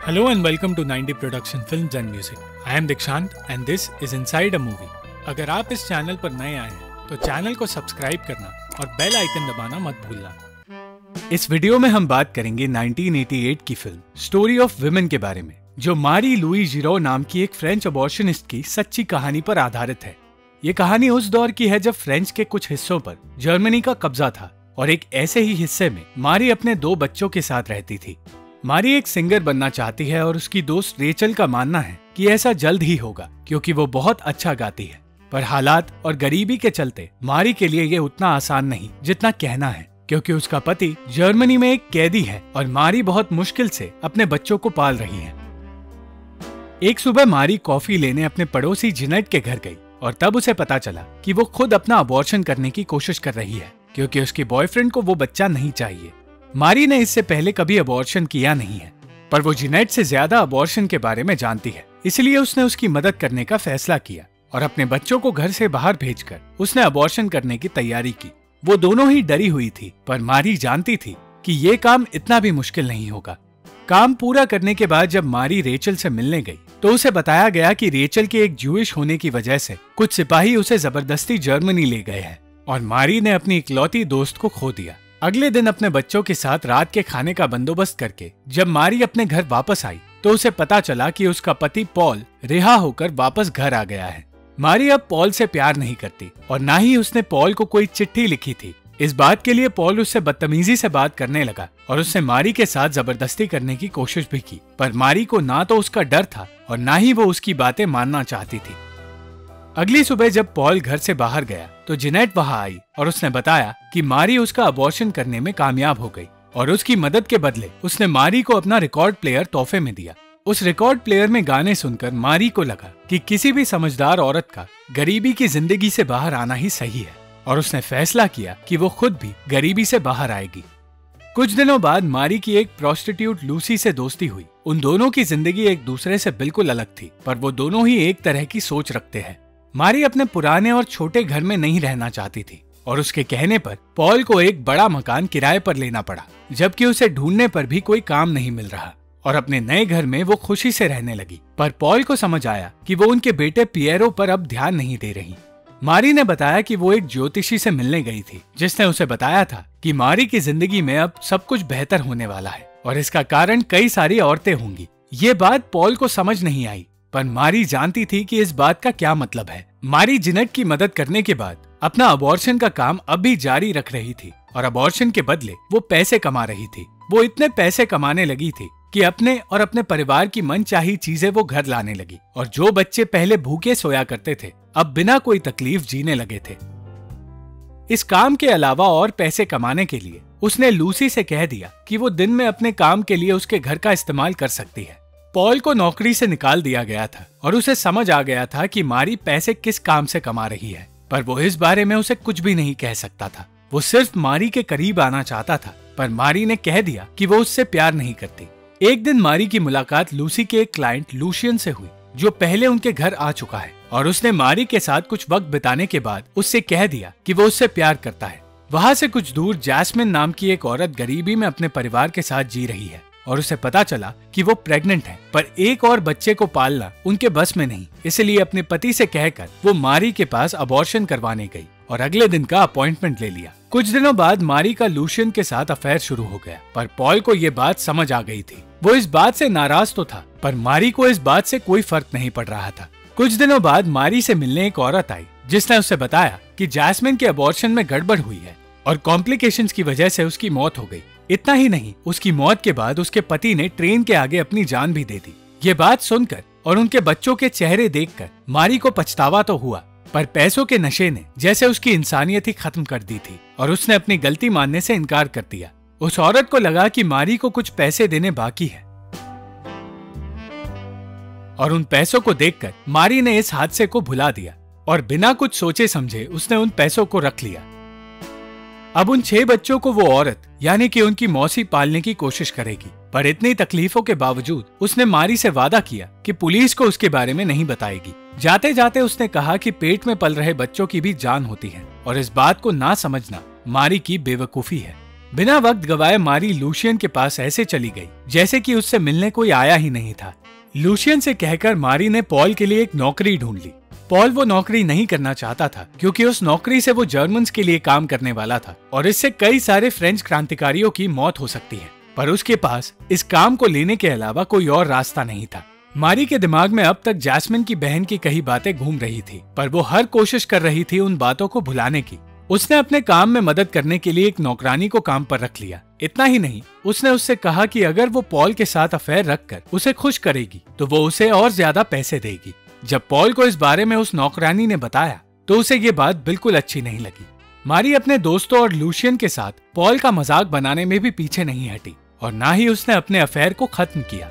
Hello and welcome to 90 Production Films and Music. I am Dikshant and this is Inside a Movie. अगर आप इस channel पर नए आए हैं तो चैनल को सब्सक्राइब करना और बेल आइकन दबाना मत भूलना। इस वीडियो में हम बात करेंगे 1988 की फिल्म स्टोरी ऑफ विमेन के बारे में, जो मारी लुई जिरो नाम की एक फ्रेंच अबॉर्शनिस्ट की सच्ची कहानी पर आधारित है। ये कहानी उस दौर की है जब फ्रेंच के कुछ हिस्सों पर जर्मनी का कब्जा था और एक ऐसे ही हिस्से में मारी अपने 2 बच्चों के साथ रहती थी। मारी एक सिंगर बनना चाहती है और उसकी दोस्त रेचल का मानना है कि ऐसा जल्द ही होगा क्योंकि वो बहुत अच्छा गाती है। पर हालात और गरीबी के चलते मारी के लिए ये उतना आसान नहीं जितना कहना है, क्योंकि उसका पति जर्मनी में एक कैदी है और मारी बहुत मुश्किल से अपने बच्चों को पाल रही है। एक सुबह मारी कॉफी लेने अपने पड़ोसी जिनेट के घर गई और तब उसे पता चला कि वो खुद अपना अबॉर्शन करने की कोशिश कर रही है क्योंकि उसके बॉयफ्रेंड को वो बच्चा नहीं चाहिए। मारी ने इससे पहले कभी अबॉर्शन किया नहीं है, पर वो जिनेट से ज्यादा अबॉर्शन के बारे में जानती है, इसलिए उसने उसकी मदद करने का फैसला किया और अपने बच्चों को घर से बाहर भेजकर उसने अबॉर्शन करने की तैयारी की। वो दोनों ही डरी हुई थी, पर मारी जानती थी कि ये काम इतना भी मुश्किल नहीं होगा। काम पूरा करने के बाद जब मारी रेचल से मिलने गई तो उसे बताया गया कि रेचल के एक जूइश होने की वजह से कुछ सिपाही उसे जबरदस्ती जर्मनी ले गए हैं और मारी ने अपनी इकलौती दोस्त को खो दिया। अगले दिन अपने बच्चों के साथ रात के खाने का बंदोबस्त करके जब मारी अपने घर वापस आई तो उसे पता चला कि उसका पति पॉल रिहा होकर वापस घर आ गया है। मारी अब पॉल से प्यार नहीं करती और ना ही उसने पॉल को कोई चिट्ठी लिखी थी। इस बात के लिए पॉल उससे बदतमीजी से बात करने लगा और उससे मारी के साथ जबरदस्ती करने की कोशिश भी की, पर मारी को ना तो उसका डर था और ना ही वो उसकी बातें मानना चाहती थी। अगली सुबह जब पॉल घर से बाहर गया तो जिनेट वहां आई और उसने बताया कि मारी उसका अबॉर्शन करने में कामयाब हो गई और उसकी मदद के बदले उसने मारी को अपना रिकॉर्ड प्लेयर तोहफे में दिया। उस रिकॉर्ड प्लेयर में गाने सुनकर मारी को लगा कि किसी भी समझदार औरत का गरीबी की जिंदगी से बाहर आना ही सही है और उसने फैसला किया कि वो खुद भी गरीबी से बाहर आएगी। कुछ दिनों बाद मारी की एक प्रोस्टिट्यूट लूसी से दोस्ती हुई। उन दोनों की जिंदगी एक दूसरे से बिल्कुल अलग थी, पर वो दोनों ही एक तरह की सोच रखते हैं। मारी अपने पुराने और छोटे घर में नहीं रहना चाहती थी और उसके कहने पर पॉल को एक बड़ा मकान किराए पर लेना पड़ा, जबकि उसे ढूंढने पर भी कोई काम नहीं मिल रहा और अपने नए घर में वो खुशी से रहने लगी। पर पॉल को समझ आया कि वो उनके बेटे पियरो पर अब ध्यान नहीं दे रही। मारी ने बताया कि वो एक ज्योतिषी से मिलने गई थी जिसने उसे बताया था कि मारी की जिंदगी में अब सब कुछ बेहतर होने वाला है और इसका कारण कई सारी औरतें होंगी। ये बात पॉल को समझ नहीं आई, पर मारी जानती थी कि इस बात का क्या मतलब है। मारी जिनेट की मदद करने के बाद अपना अबॉर्शन का काम अब भी जारी रख रही थी और अबॉर्शन के बदले वो पैसे कमा रही थी। वो इतने पैसे कमाने लगी थी कि अपने और अपने परिवार की मनचाही चीजें वो घर लाने लगी और जो बच्चे पहले भूखे सोया करते थे अब बिना कोई तकलीफ जीने लगे थे। इस काम के अलावा और पैसे कमाने के लिए उसने लूसी से कह दिया कि वो दिन में अपने काम के लिए उसके घर का इस्तेमाल कर सकती है। पॉल को नौकरी से निकाल दिया गया था और उसे समझ आ गया था कि मारी पैसे किस काम से कमा रही है, पर वो इस बारे में उसे कुछ भी नहीं कह सकता था। वो सिर्फ मारी के करीब आना चाहता था, पर मारी ने कह दिया कि वो उससे प्यार नहीं करती। एक दिन मारी की मुलाकात लूसी के एक क्लाइंट लूशियन से हुई जो पहले उनके घर आ चुका है और उसने मारी के साथ कुछ वक्त बिताने के बाद उससे कह दिया कि वो उससे प्यार करता है। वहाँ से कुछ दूर जैस्मिन नाम की एक औरत गरीबी में अपने परिवार के साथ जी रही है और उसे पता चला कि वो प्रेग्नेंट है, पर एक और बच्चे को पालना उनके बस में नहीं, इसलिए अपने पति से कहकर वो मारी के पास अबॉर्शन करवाने गई और अगले दिन का अपॉइंटमेंट ले लिया। कुछ दिनों बाद मारी का लूशियन के साथ अफेयर शुरू हो गया, पर पॉल को ये बात समझ आ गई थी। वो इस बात से नाराज तो था, पर मारी को इस बात से कोई फर्क नहीं पड़ रहा था। कुछ दिनों बाद मारी से मिलने एक औरत आई जिसने उसे बताया कि जैस्मिन के अबॉर्शन में गड़बड़ हुई है और कॉम्प्लिकेशंस की वजह से उसकी मौत हो गई। इतना ही नहीं, उसकी मौत के बाद उसके पति ने ट्रेन के आगे अपनी जान भी दे दी। ये बात सुनकर और उनके बच्चों के चेहरे देखकर मारी को पछतावा तो हुआ, पर पैसों के नशे ने जैसे उसकी इंसानियत ही खत्म कर दी थी और उसने अपनी गलती मानने से इनकार कर दिया। उस औरत को लगा कि मारी को कुछ पैसे देने बाकी है और उन पैसों को देखकर मारी ने इस हादसे को भुला दिया और बिना कुछ सोचे समझे उसने उन पैसों को रख लिया। अब उन 6 बच्चों को वो औरत यानी कि उनकी मौसी पालने की कोशिश करेगी, पर इतनी तकलीफों के बावजूद उसने मारी से वादा किया कि पुलिस को उसके बारे में नहीं बताएगी। जाते जाते उसने कहा कि पेट में पल रहे बच्चों की भी जान होती है और इस बात को ना समझना मारी की बेवकूफी है। बिना वक्त गवाए मारी लूशियन के पास ऐसे चली गई जैसे कि उससे मिलने कोई आया ही नहीं था। लूशियन से कहकर मारी ने पॉल के लिए एक नौकरी ढूंढ ली। पॉल वो नौकरी नहीं करना चाहता था क्योंकि उस नौकरी से वो जर्मन्स के लिए काम करने वाला था और इससे कई सारे फ्रेंच क्रांतिकारियों की मौत हो सकती है। पर उसके पास इस काम को लेने के अलावा कोई और रास्ता नहीं था। मारी के दिमाग में अब तक जैस्मिन की बहन की कई बातें घूम रही थी, पर वो हर कोशिश कर रही थी उन बातों को भुलाने की। उसने अपने काम में मदद करने के लिए एक नौकरानी को काम पर रख लिया। इतना ही नहीं, उसने उससे कहा कि अगर वो पॉल के साथ अफेयर रखकर उसे खुश करेगी तो वो उसे और ज्यादा पैसे देगी। जब पॉल को इस बारे में उस नौकरानी ने बताया तो उसे ये बात बिल्कुल अच्छी नहीं लगी। मारी अपने दोस्तों और लूशियन के साथ पॉल का मजाक बनाने में भी पीछे नहीं हटी और ना ही उसने अपने अफेयर को खत्म किया।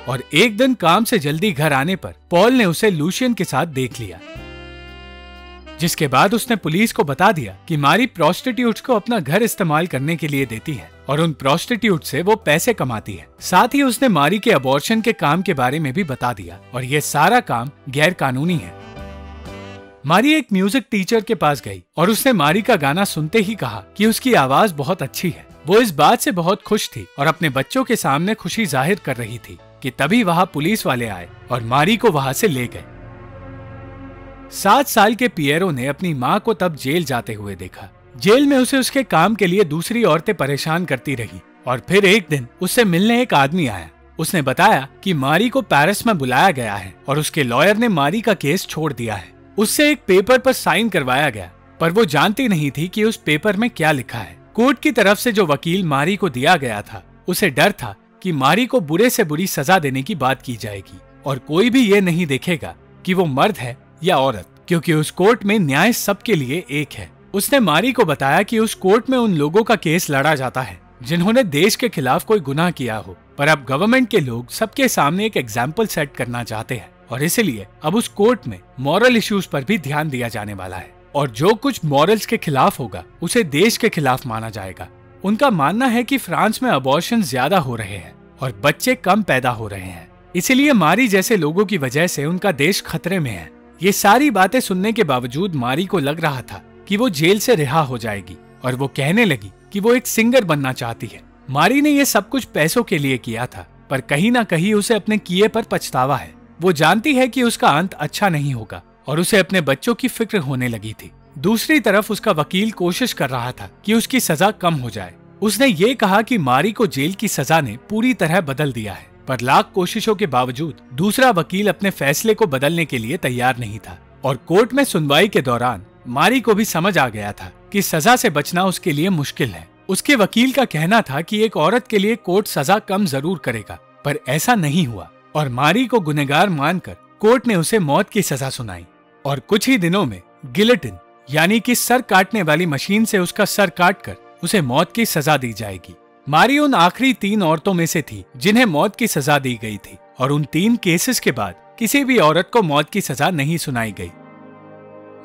और एक दिन काम से जल्दी घर आने पर पॉल ने उसे लूशियन के साथ देख लिया, जिसके बाद उसने पुलिस को बता दिया कि मारी प्रोस्टिट्यूट्स को अपना घर इस्तेमाल करने के लिए देती है और उन प्रोस्टिट्यूट से वो पैसे कमाती है। साथ ही उसने मारी के अबॉर्शन के काम के बारे में भी बता दिया और ये सारा काम गैर कानूनी है। मारी एक म्यूजिक टीचर के पास गई और उसने मारी का गाना सुनते ही कहा कि उसकी आवाज बहुत अच्छी है। वो इस बात से बहुत खुश थी और अपने बच्चों के सामने खुशी जाहिर कर रही थी कि तभी वहाँ पुलिस वाले आए और मारी को वहाँ से ले गए। 7 साल के पियरो ने अपनी माँ को तब जेल जाते हुए देखा। जेल में उसे उसके काम के लिए दूसरी औरतें परेशान करती रही और फिर एक दिन उससे मिलने एक आदमी आया। उसने बताया कि मारी को पेरिस में बुलाया गया है और उसके लॉयर ने मारी का केस छोड़ दिया है। उससे एक पेपर पर साइन करवाया गया, पर वो जानती नहीं थी कि उस पेपर में क्या लिखा है। कोर्ट की तरफ से जो वकील मारी को दिया गया था, उसे डर था कि मारी को बुरे से बुरी सजा देने की बात की जाएगी और कोई भी ये नहीं देखेगा कि वो मर्द है या औरत, क्योंकि उस कोर्ट में न्याय सबके लिए एक है। उसने मारी को बताया कि उस कोर्ट में उन लोगों का केस लड़ा जाता है जिन्होंने देश के खिलाफ कोई गुनाह किया हो, पर अब गवर्नमेंट के लोग सबके सामने एक एग्जाम्पल सेट करना चाहते हैं और इसलिए अब उस कोर्ट में मॉरल इश्यूज पर भी ध्यान दिया जाने वाला है और जो कुछ मॉरल्स के खिलाफ होगा उसे देश के खिलाफ माना जाएगा। उनका मानना है कि फ्रांस में अबॉर्शन ज्यादा हो रहे हैं और बच्चे कम पैदा हो रहे हैं, इसीलिए मारी जैसे लोगों की वजह से उनका देश खतरे में है। ये सारी बातें सुनने के बावजूद मारी को लग रहा था कि वो जेल से रिहा हो जाएगी और वो कहने लगी कि वो एक सिंगर बनना चाहती है। मारी ने ये सब कुछ पैसों के लिए किया था, पर कहीं ना कहीं उसे अपने किए पर पछतावा है। वो जानती है कि उसका अंत अच्छा नहीं होगा और उसे अपने बच्चों की फिक्र होने लगी थी। दूसरी तरफ उसका वकील कोशिश कर रहा था कि उसकी सजा कम हो जाए। उसने ये कहा कि मारी को जेल की सजा ने पूरी तरह बदल दिया है, पर लाख कोशिशों के बावजूद दूसरा वकील अपने फैसले को बदलने के लिए तैयार नहीं था और कोर्ट में सुनवाई के दौरान मारी को भी समझ आ गया था कि सजा से बचना उसके लिए मुश्किल है। उसके वकील का कहना था कि एक औरत के लिए कोर्ट सजा कम जरूर करेगा, पर ऐसा नहीं हुआ और मारी को गुनहगार मानकर कोर्ट ने उसे मौत की सजा सुनाई और कुछ ही दिनों में गिलेटिन यानी कि सर काटने वाली मशीन से उसका सर काटकर उसे मौत की सजा दी जाएगी। मारी उन आखिरी 3 औरतों में से थी जिन्हें मौत की सजा दी गई थी और उन 3 केसेस के बाद किसी भी औरत को मौत की सजा नहीं सुनाई गई।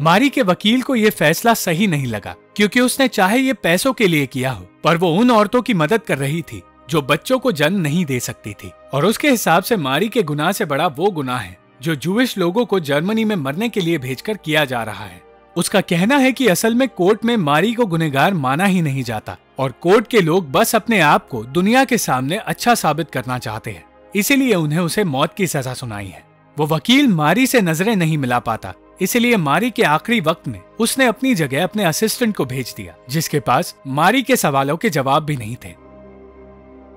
मारी के वकील को यह फैसला सही नहीं लगा क्योंकि उसने चाहे ये पैसों के लिए किया हो, पर वो उन औरतों की मदद कर रही थी जो बच्चों को जन्म नहीं दे सकती थी और उसके हिसाब से मारी के गुनाह से बड़ा वो गुनाह है जो जूविश लोगों को जर्मनी में मरने के लिए भेजकर किया जा रहा है। उसका कहना है कि असल में कोर्ट में मारी को गुनहगार माना ही नहीं जाता और कोर्ट के लोग बस अपने आप को दुनिया के सामने अच्छा साबित करना चाहते हैं, इसीलिए उन्हें उसे मौत की सजा सुनाई है। वो वकील मारी से नजरें नहीं मिला पाता, इसलिए मारी के आखिरी वक्त में उसने अपनी जगह अपने असिस्टेंट को भेज दिया जिसके पास मारी के सवालों के जवाब भी नहीं थे।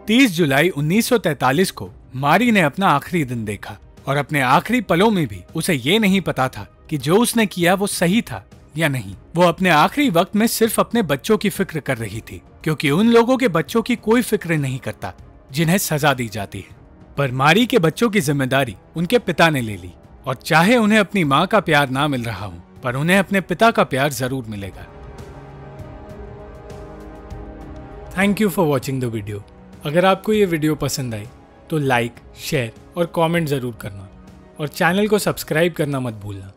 30 जुलाई 1943 को मारी ने अपना आखिरी दिन देखा और अपने आखिरी पलों में भी उसे ये नहीं पता था कि जो उसने किया वो सही था या नहीं। वो अपने आखिरी वक्त में सिर्फ अपने बच्चों की फिक्र कर रही थी क्योंकि उन लोगों के बच्चों की कोई फिक्र नहीं करता जिन्हें सजा दी जाती है। पर मारी के बच्चों की जिम्मेदारी उनके पिता ने ले ली और चाहे उन्हें अपनी माँ का प्यार ना मिल रहा हो, पर उन्हें अपने पिता का प्यार जरूर मिलेगा। Thank you for watching the video. अगर आपको ये वीडियो पसंद आई तो लाइक, शेयर और कमेंट जरूर करना और चैनल को सब्सक्राइब करना मत भूलना।